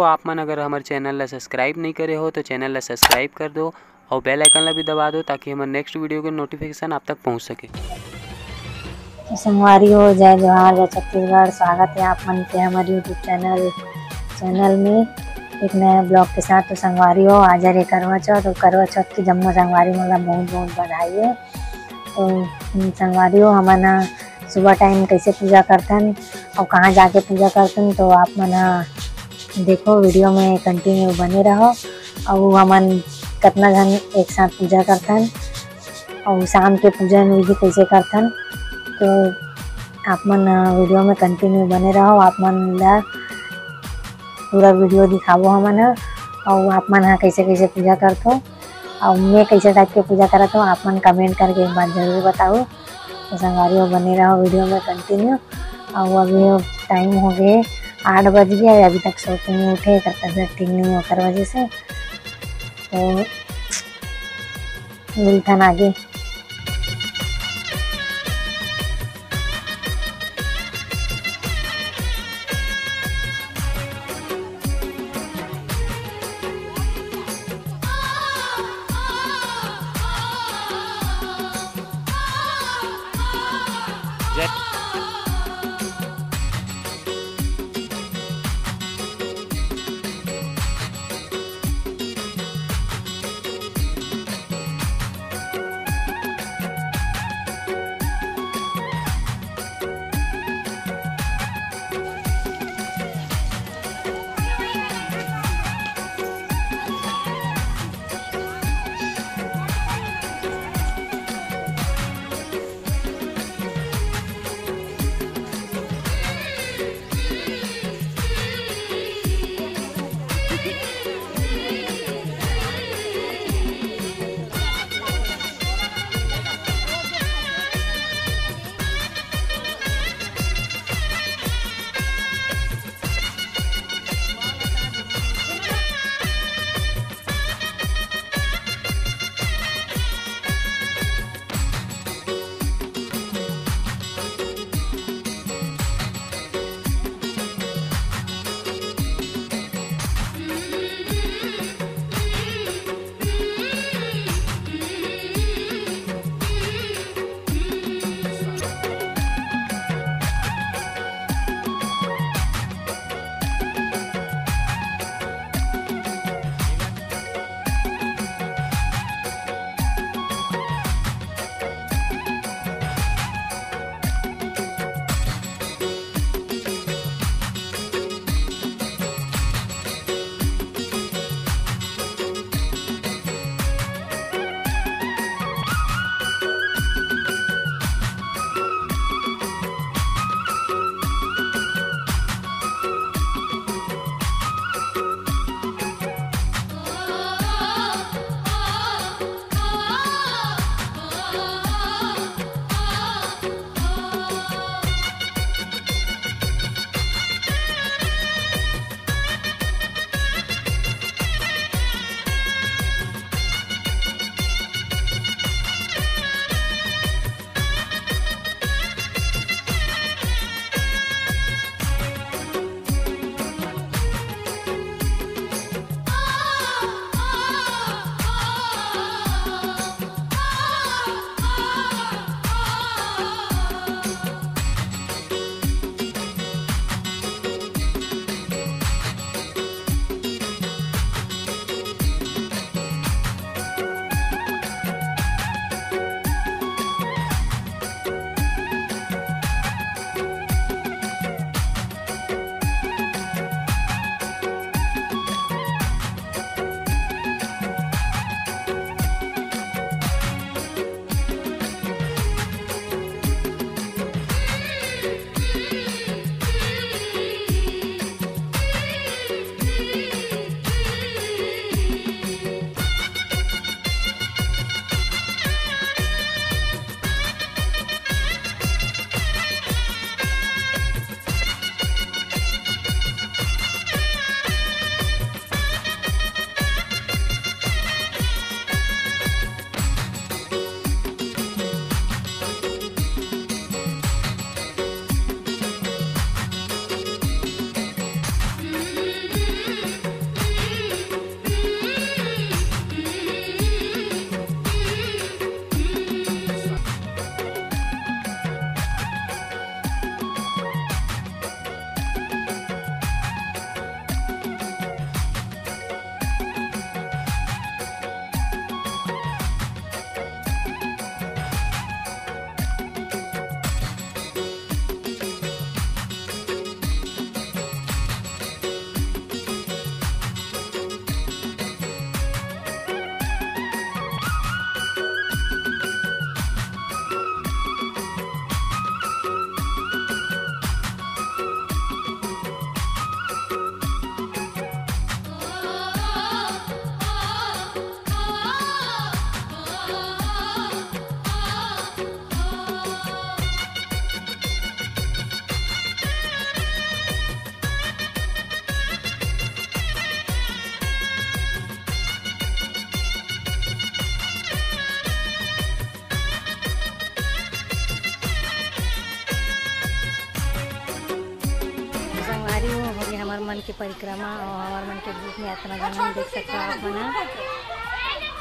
आप मन अगर हमारे चैनल ला सब्सक्राइब नहीं करे हो तो चैनल ला सब्सक्राइब कर दो और बेल आइकन ला भी दबा दो ताकि हमारे नेक्स्ट वीडियो के नोटिफिकेशन आप तक पहुंच सके। तो संगवारी हो, जय जोहार, जय छत्तीसगढ़। स्वागत है आप मन के हमारे यूट्यूब चैनल में एक नया ब्लॉग के साथ। तो संगवारी हो, आज है करवा चौथ। और करवा चौथ की जम्मू संगवारी मतलब बहुत बहुत बधाई है। तो संगवारी हो, हमन सुबह टाइम कैसे पूजा करथन और कहाँ जाके पूजा करथन तो आप मन देखो, वीडियो में कंटिन्यू बने रहो। और हमन कितना जन एक साथ पूजा करथन और शाम के पूजन विधि कैसे करथन तो आप मन वीडियो में कंटिन्यू बने रहो। आप मन ला पूरा वीडियो दिखाबो हमन और आप मन कैसे कैसे पूजा करथो और मैं कैसे टाइप के पूजा करत हूँ आप मन कमेंट करके एक बार जरूर बताओ। तो संगवारी हो, बने रहो वीडियो में कंटिन्यू। और अभी टाइम हो गए 8 बज गया, अभी तक सो के नहीं उठे, तब तबियत ठीक नहीं होकर वजह से। तो मिलथन आगे। मन के परिक्रमा और हमार मन के ग्रुप में इतना जन देख सकते हो आप मन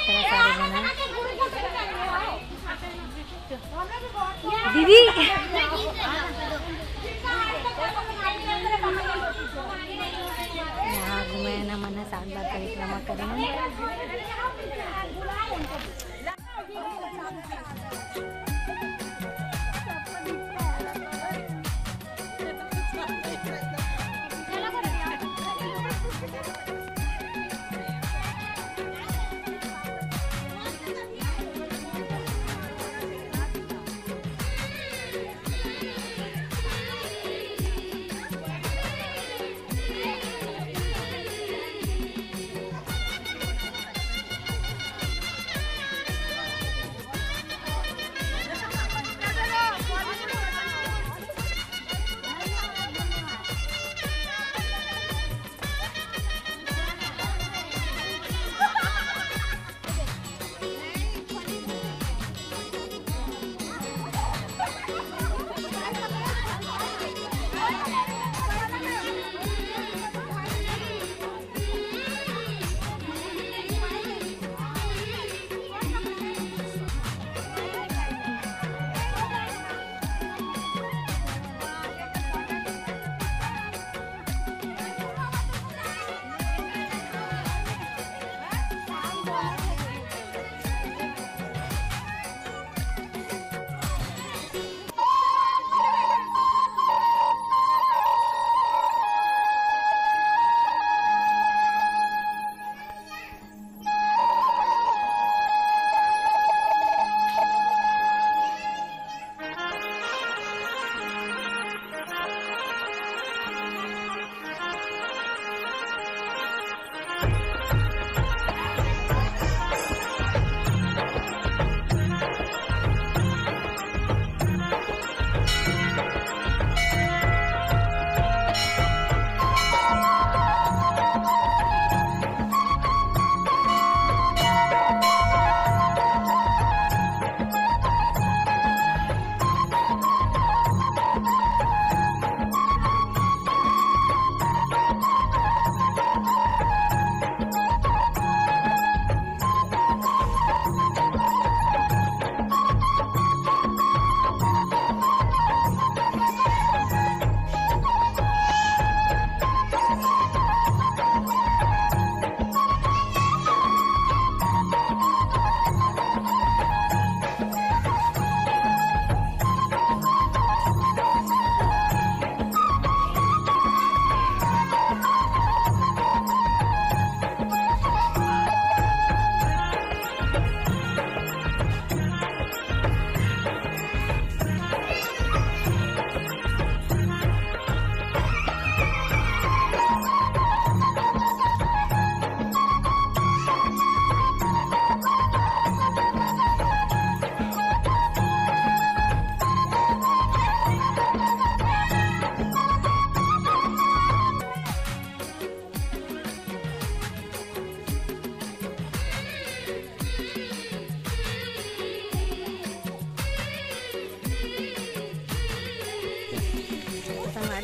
इतना सारे जन दीदी यहाँ घूमे ना मन सात बार परिक्रमा करें।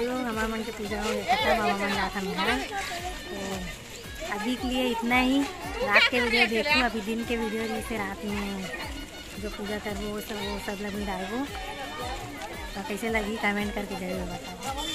हमारा मन के पूजा हो गया बाबा मन रात में। तो अभी के लिए इतना ही। रात के वीडियो देखूँ, अभी दिन के वीडियो जैसे रात में जो पूजा कर वो सब लोग डालबो। तो कैसे लगी कमेंट करके जरूर बताओ।